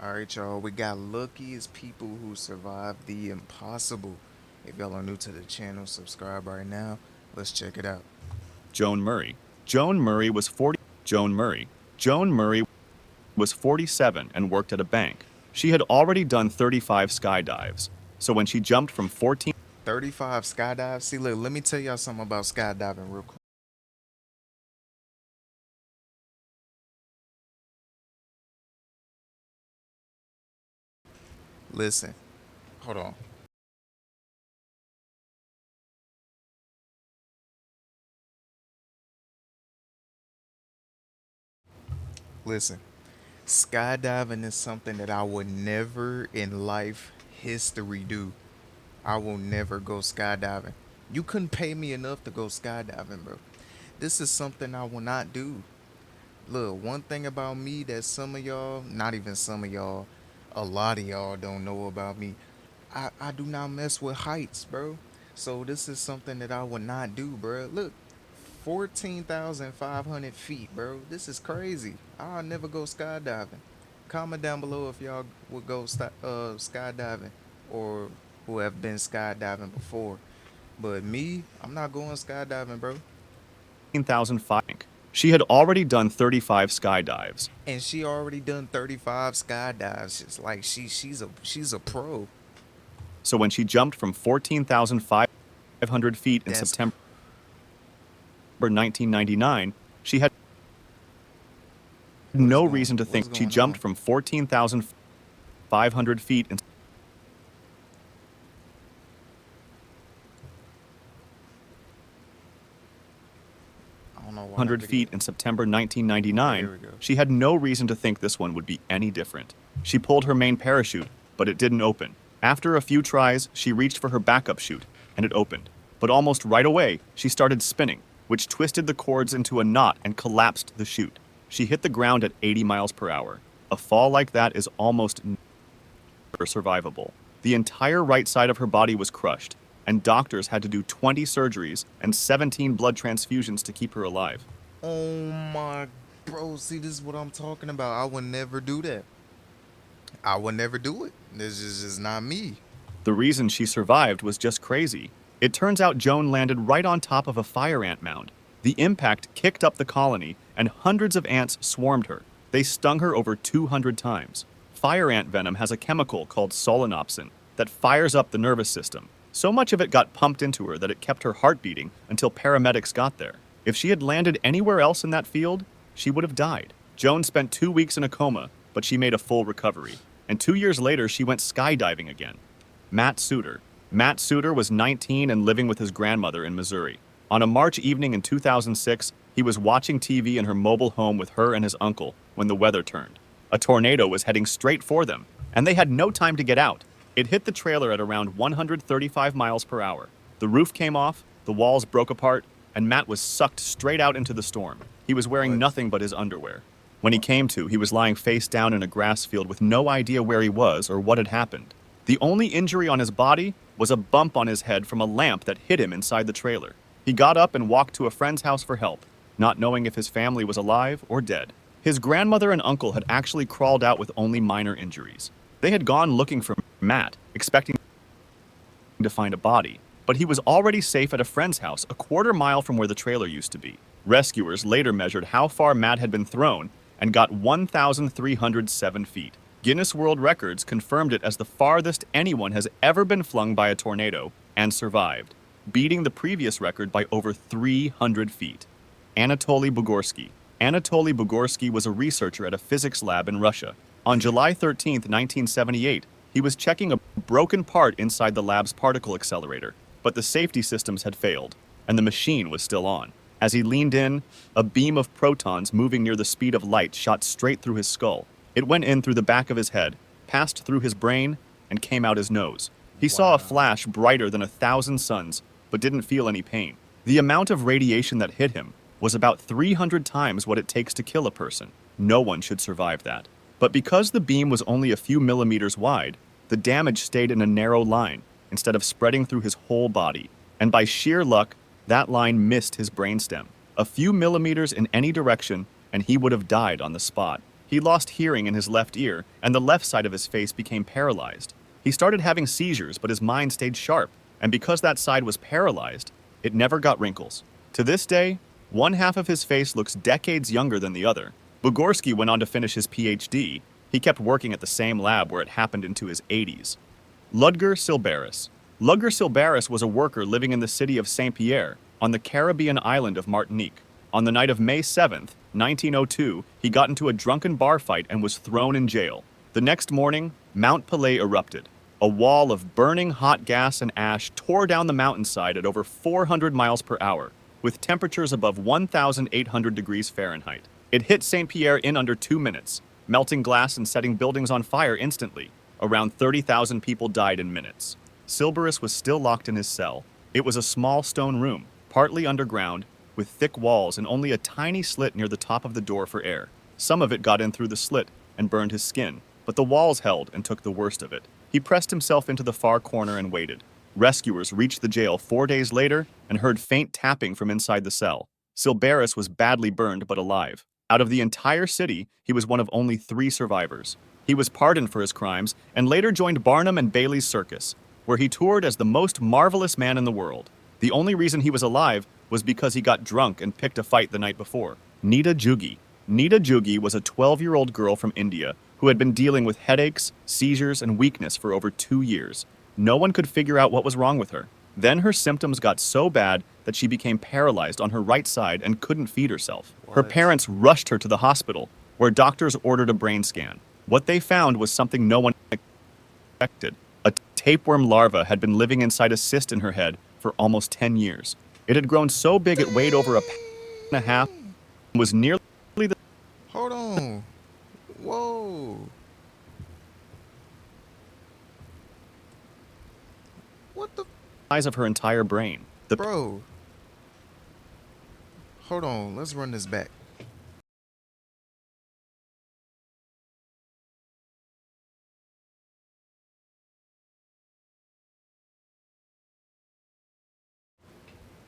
All right, y'all. We got luckiest people who survived the impossible. If y'all are new to the channel, subscribe right now. Let's check it out. Joan Murray. Joan Murray was 40. Joan Murray. Joan Murray was 47 and worked at a bank. She had already done 35 skydives. So when she jumped from 14 35 skydive. See, look, let me tell y'all something about skydiving real quick. Listen, hold on. Listen, skydiving is something that I would never in life history do. I will never go skydiving. You couldn't pay me enough to go skydiving, bro. This is something I will not do. Look, one thing about me that some of y'all, not even some of y'all, a lot of y'all don't know about me. I do not mess with heights, bro. So this is something that I would not do, bro. Look, 14,500 feet, bro. This is crazy. I'll never go skydiving. Comment down below if y'all would go skydiving or who have been skydiving before. But me, I'm not going skydiving, bro. thousand feet. She had already done 35 skydives. And she already done 35 skydives. It's like she's a pro. So when she jumped from 14,500 feet in That's September 1999, she had what is no going reason to what think is she going jumped on. from 14,500 feet in I don't know why that 100 video. feet in September Okay, 1999, here we go. she had no reason to think this one would be any different. She pulled her main parachute, but it didn't open. After a few tries, she reached for her backup chute, and it opened. But almost right away, she started spinning, which twisted the cords into a knot and collapsed the chute. She hit the ground at 80 miles per hour. A fall like that is almost never survivable. The entire right side of her body was crushed, and doctors had to do 20 surgeries and 17 blood transfusions to keep her alive. Oh my bro, see this is what I'm talking about. I would never do that. I would never do it. This is just not me. The reason she survived was just crazy. It turns out Joan landed right on top of a fire ant mound. The impact kicked up the colony, and hundreds of ants swarmed her. They stung her over 200 times. Fire ant venom has a chemical called solanopsin that fires up the nervous system. So much of it got pumped into her that it kept her heart beating until paramedics got there. If she had landed anywhere else in that field, she would have died. Joan spent 2 weeks in a coma, but she made a full recovery. And 2 years later, she went skydiving again. Matt Suter. Matt Suter was 19 and living with his grandmother in Missouri. On a March evening in 2006, he was watching TV in her mobile home with her and his uncle when the weather turned. A tornado was heading straight for them, and they had no time to get out. It hit the trailer at around 135 miles per hour. The roof came off, the walls broke apart, and Matt was sucked straight out into the storm. He was wearing What? nothing but his underwear. When he What? came to, he was lying face down in a grass field with no idea where he was or what had happened. The only injury on his body was a bump on his head from a lamp that hit him inside the trailer. He got up and walked to a friend's house for help, not knowing if his family was alive or dead. His grandmother and uncle had actually crawled out with only minor injuries. They had gone looking for Matt, expecting to find a body, but he was already safe at a friend's house a quarter mile from where the trailer used to be. Rescuers later measured how far Matt had been thrown and got 1,307 feet. Guinness World Records confirmed it as the farthest anyone has ever been flung by a tornado and survived, beating the previous record by over 300 feet. Anatoly Bugorsky. Anatoly Bugorsky was a researcher at a physics lab in Russia. On July 13, 1978, he was checking a broken part inside the lab's particle accelerator, but the safety systems had failed, and the machine was still on. As he leaned in, a beam of protons moving near the speed of light shot straight through his skull. It went in through the back of his head, passed through his brain, and came out his nose. He saw a Wow. flash brighter than 1,000 suns, but didn't feel any pain. The amount of radiation that hit him was about 300 times what it takes to kill a person. No one should survive that. But because the beam was only a few millimeters wide, the damage stayed in a narrow line instead of spreading through his whole body. And by sheer luck, that line missed his brainstem. A few millimeters in any direction, and he would have died on the spot. He lost hearing in his left ear, and the left side of his face became paralyzed. He started having seizures, but his mind stayed sharp, and because that side was paralyzed, it never got wrinkles. To this day, one half of his face looks decades younger than the other. Bugorsky went on to finish his PhD. He kept working at the same lab where it happened into his 80s. Ludger Silbaris. Ludger Silbaris was a worker living in the city of Saint Pierre on the Caribbean island of Martinique. On the night of May 7th, 1902, he got into a drunken bar fight and was thrown in jail. The next morning, Mount Pelée erupted. A wall of burning hot gas and ash tore down the mountainside at over 400 miles per hour, with temperatures above 1,800 degrees Fahrenheit. It hit Saint Pierre in under 2 minutes, melting glass and setting buildings on fire instantly. Around 30,000 people died in minutes. Silbaris was still locked in his cell. It was a small stone room, partly underground, with thick walls and only a tiny slit near the top of the door for air. Some of it got in through the slit and burned his skin, but the walls held and took the worst of it. He pressed himself into the far corner and waited. Rescuers reached the jail 4 days later and heard faint tapping from inside the cell. Silbaris was badly burned but alive. Out of the entire city, he was one of only 3 survivors. He was pardoned for his crimes and later joined Barnum and Bailey's circus, where he toured as the most marvelous man in the world. The only reason he was alive was because he got drunk and picked a fight the night before. Nita Jugi. Nita Jugi was a 12-year-old girl from India who had been dealing with headaches, seizures, and weakness for over 2 years. No one could figure out what was wrong with her. Then her symptoms got so bad that she became paralyzed on her right side and couldn't feed herself. Her What? parents rushed her to the hospital, where doctors ordered a brain scan. What they found was something no one expected. A tapeworm larva had been living inside a cyst in her head for almost 10 years. It had grown so big it weighed over a pound and a half and was nearly the Hold on. Whoa. What the? size of her entire brain. The Bro. Hold on. Let's run this back.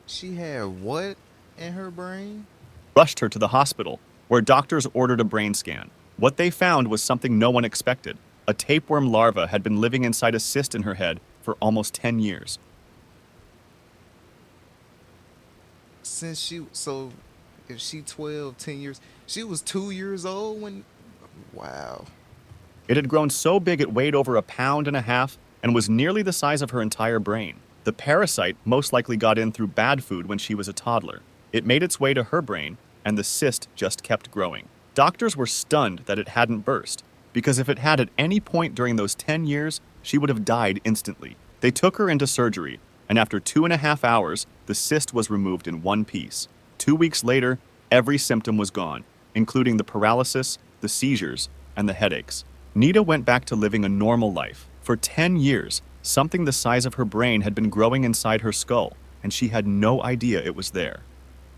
She had what in her brain? rushed her to the hospital, where doctors ordered a brain scan. What they found was something no one expected. A tapeworm larva had been living inside a cyst in her head for almost 10 years. Since she, so if she 12, 10 years, she was 2 years old when, wow. It had grown so big it weighed over a pound and a half and was nearly the size of her entire brain. The parasite most likely got in through bad food when she was a toddler. It made its way to her brain, and the cyst just kept growing. Doctors were stunned that it hadn't burst, because if it had at any point during those 10 years, she would have died instantly. They took her into surgery, and after 2.5 hours, the cyst was removed in one piece. 2 weeks later, every symptom was gone, including the paralysis, the seizures, and the headaches. Nita went back to living a normal life. For 10 years, something the size of her brain had been growing inside her skull, and she had no idea it was there.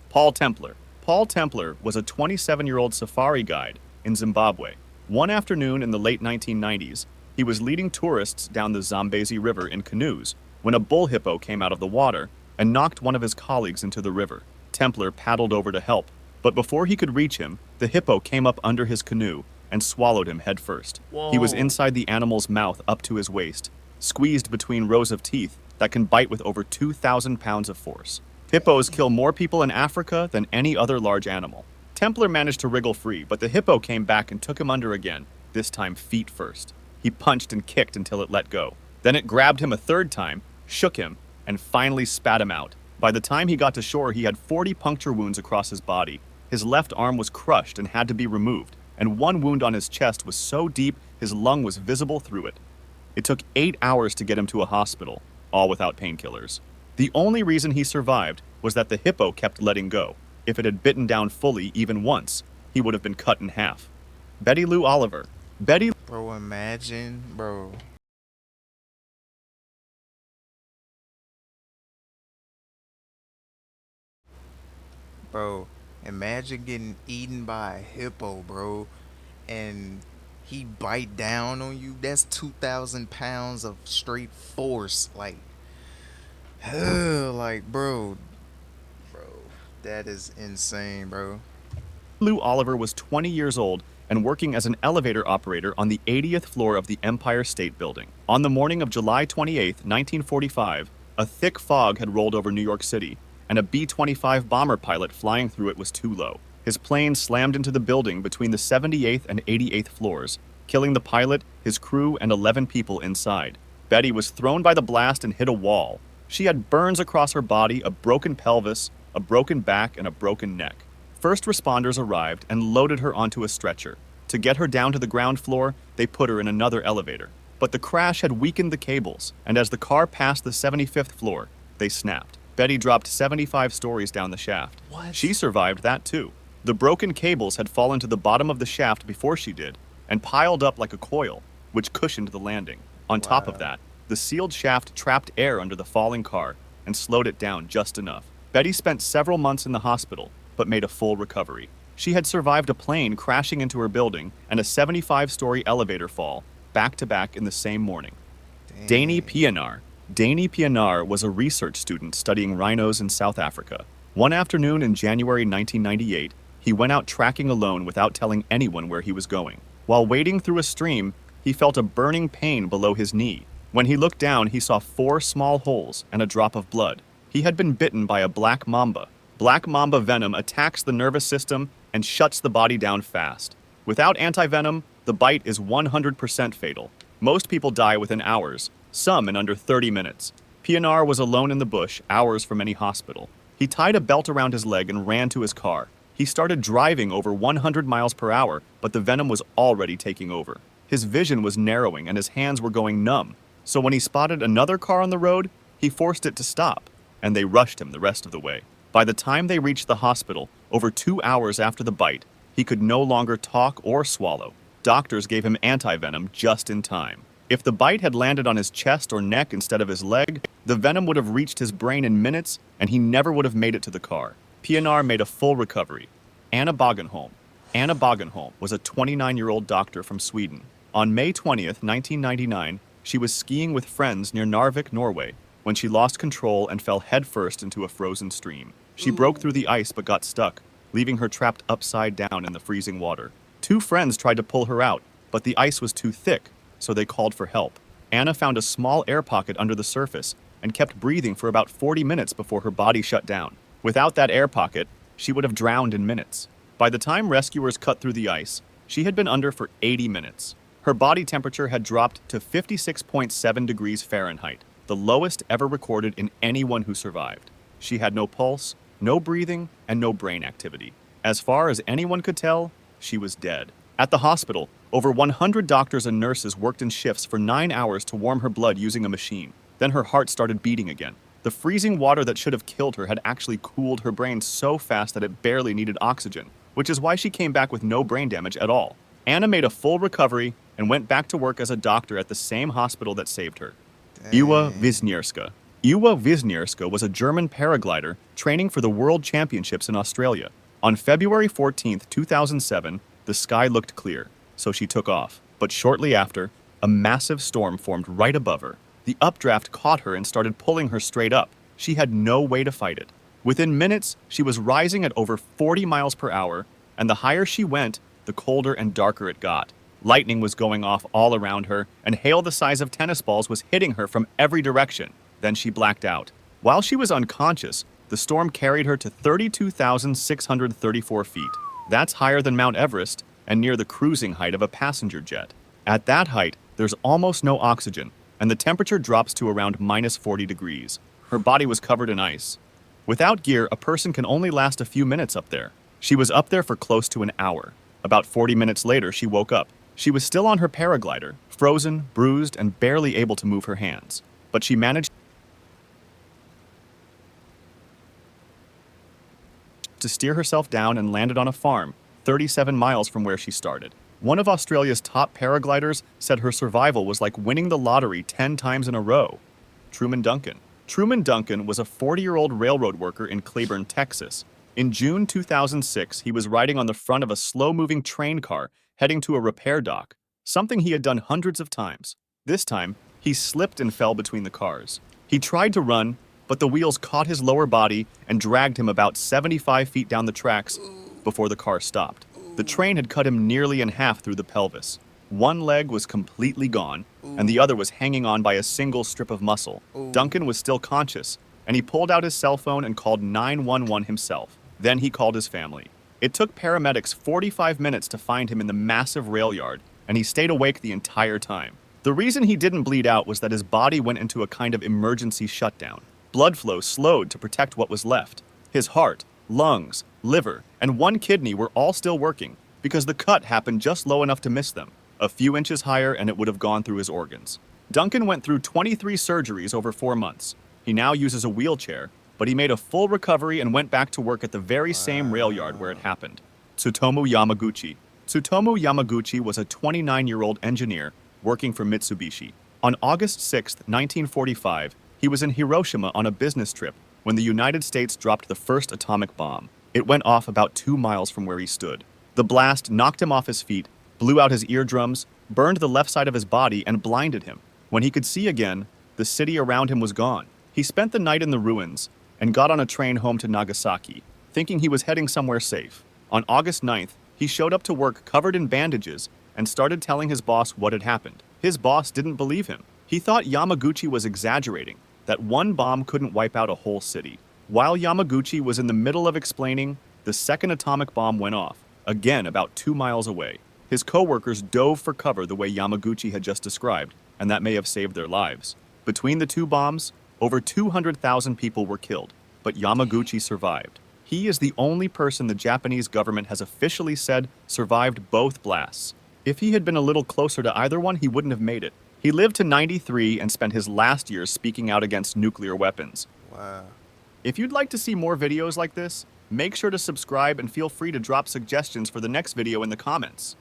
Paul Templar. Paul Templar was a 27-year-old safari guide in Zimbabwe. One afternoon in the late 1990s, he was leading tourists down the Zambezi River in canoes when a bull hippo came out of the water and knocked one of his colleagues into the river. Templar paddled over to help, but before he could reach him, the hippo came up under his canoe and swallowed him headfirst. He was Whoa. inside the animal's mouth up to his waist, squeezed between rows of teeth that can bite with over 2,000 pounds of force. Hippos kill more people in Africa than any other large animal. Templar managed to wriggle free, but the hippo came back and took him under again, this time feet first. He punched and kicked until it let go. Then it grabbed him a third time, shook him, and finally spat him out. By the time he got to shore, he had 40 puncture wounds across his body. His left arm was crushed and had to be removed, and one wound on his chest was so deep his lung was visible through it. It took 8 hours to get him to a hospital, all without painkillers. The only reason he survived was that the hippo kept letting go. If it had bitten down fully even once, he would have been cut in half. Betty Lou Oliver. Betty Bro, imagine, bro. Bro, imagine getting eaten by a hippo, bro, and he bite down on you. That's 2,000 pounds of straight force. Like, like, bro, that is insane, bro. Lou Oliver was 20 years old and working as an elevator operator on the 80th floor of the Empire State Building. On the morning of July 28, 1945, a thick fog had rolled over New York City, and a B-25 bomber pilot flying through it was too low. His plane slammed into the building between the 78th and 88th floors, killing the pilot, his crew, and 11 people inside. Betty was thrown by the blast and hit a wall. She had burns across her body, a broken pelvis, a broken back, and a broken neck. First responders arrived and loaded her onto a stretcher. To get her down to the ground floor, they put her in another elevator. But the crash had weakened the cables, and as the car passed the 75th floor, they snapped. Betty dropped 75 stories down the shaft. What? She survived that too. The broken cables had fallen to the bottom of the shaft before she did, and piled up like a coil, which cushioned the landing. On top of Wow. that, the sealed shaft trapped air under the falling car and slowed it down just enough. Betty spent several months in the hospital, but made a full recovery. She had survived a plane crashing into her building and a 75-story elevator fall, back to back in the same morning. Danny Dang. Pienaar. Danny Pienaar was a research student studying rhinos in South Africa. One afternoon in January 1998, he went out tracking alone without telling anyone where he was going. While wading through a stream, he felt a burning pain below his knee. When he looked down, he saw 4 small holes and a drop of blood. He had been bitten by a black mamba. Black mamba venom attacks the nervous system and shuts the body down fast. Without antivenom, the bite is 100% fatal. Most people die within hours, some in under 30 minutes. Pienaar was alone in the bush, hours from any hospital. He tied a belt around his leg and ran to his car. He started driving over 100 miles per hour, but the venom was already taking over. His vision was narrowing and his hands were going numb. So when he spotted another car on the road, he forced it to stop, and they rushed him the rest of the way. By the time they reached the hospital, over 2 hours after the bite, he could no longer talk or swallow. Doctors gave him antivenom just in time. If the bite had landed on his chest or neck instead of his leg, the venom would have reached his brain in minutes, and he never would have made it to the car. Pienaar made a full recovery. Anna Bogenholm. Anna Bogenholm was a 29-year-old doctor from Sweden. On May 20th, 1999, she was skiing with friends near Narvik, Norway, when she lost control and fell headfirst into a frozen stream. She broke through the ice but got stuck, leaving her trapped upside down in the freezing water. 2 friends tried to pull her out, but the ice was too thick, so they called for help. Anna found a small air pocket under the surface and kept breathing for about 40 minutes before her body shut down. Without that air pocket, she would have drowned in minutes. By the time rescuers cut through the ice, she had been under for 80 minutes. Her body temperature had dropped to 56.7 degrees Fahrenheit, the lowest ever recorded in anyone who survived. She had no pulse, no breathing, and no brain activity. As far as anyone could tell, she was dead. At the hospital, over 100 doctors and nurses worked in shifts for 9 hours to warm her blood using a machine. Then her heart started beating again. The freezing water that should have killed her had actually cooled her brain so fast that it barely needed oxygen, which is why she came back with no brain damage at all. Anna made a full recovery and went back to work as a doctor at the same hospital that saved her. Ewa Dang. Wisniewska. Ewa Wisniewska was a German paraglider training for the World Championships in Australia. On February 14, 2007, the sky looked clear, so she took off. But shortly after, a massive storm formed right above her. The updraft caught her and started pulling her straight up. She had no way to fight it. Within minutes, she was rising at over 40 miles per hour, and the higher she went, the colder and darker it got. Lightning was going off all around her, and hail the size of tennis balls was hitting her from every direction. Then she blacked out. While she was unconscious, the storm carried her to 32,634 feet. That's higher than Mount Everest and near the cruising height of a passenger jet. At that height, there's almost no oxygen, and the temperature drops to around minus 40 degrees. Her body was covered in ice. Without gear, a person can only last a few minutes up there. She was up there for close to an hour. About 40 minutes later, she woke up. She was still on her paraglider, frozen, bruised, and barely able to move her hands. But she managed to steer herself down and landed on a farm, 37 miles from where she started. One of Australia's top paragliders said her survival was like winning the lottery 10 times in a row. Truman Duncan. Truman Duncan was a 40-year-old railroad worker in Claiborne, Texas. In June 2006, he was riding on the front of a slow-moving train car heading to a repair dock, something he had done hundreds of times. This time, he slipped and fell between the cars. He tried to run, but the wheels caught his lower body and dragged him about 75 feet down the tracks before the car stopped. The train had cut him nearly in half through the pelvis. One leg was completely gone, and the Ooh. other was hanging on by a single strip of muscle. Ooh. Duncan was still conscious, and he pulled out his cell phone and called 911 himself. Then he called his family. It took paramedics 45 minutes to find him in the massive rail yard, and he stayed awake the entire time. The reason he didn't bleed out was that his body went into a kind of emergency shutdown. Blood flow slowed to protect what was left. His heart, lungs, liver, and one kidney were all still working because the cut happened just low enough to miss them. A few inches higher and it would have gone through his organs. Duncan went through 23 surgeries over 4 months. He now uses a wheelchair, but he made a full recovery and went back to work at the very same rail yard where it Wow. happened. Tsutomu Yamaguchi. Tsutomu Yamaguchi was a 29-year-old engineer working for Mitsubishi. On August 6, 1945, he was in Hiroshima on a business trip when the United States dropped the first atomic bomb. It went off about 2 miles from where he stood. The blast knocked him off his feet, blew out his eardrums, burned the left side of his body, and blinded him. When he could see again, the city around him was gone. He spent the night in the ruins and got on a train home to Nagasaki, thinking he was heading somewhere safe. On August 9th, he showed up to work covered in bandages and started telling his boss what had happened. His boss didn't believe him. He thought Yamaguchi was exaggerating, that one bomb couldn't wipe out a whole city. While Yamaguchi was in the middle of explaining, the second atomic bomb went off, again about 2 miles away. His coworkers dove for cover the way Yamaguchi had just described, and that may have saved their lives. Between the two bombs, over 200,000 people were killed, but Yamaguchi survived. He is the only person the Japanese government has officially said survived both blasts. If he had been a little closer to either one, he wouldn't have made it. He lived to 93 and spent his last years speaking out against nuclear weapons. Wow. If you'd like to see more videos like this, make sure to subscribe and feel free to drop suggestions for the next video in the comments.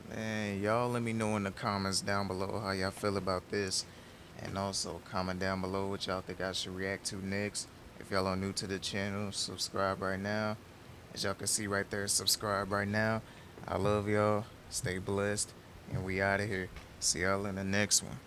Man, y'all let me know in the comments down below how y'all feel about this. And also comment down below what y'all think I should react to next. If y'all are new to the channel, subscribe right now. As y'all can see right there, subscribe right now. I love y'all. Stay blessed. And we out of here. See y'all in the next one.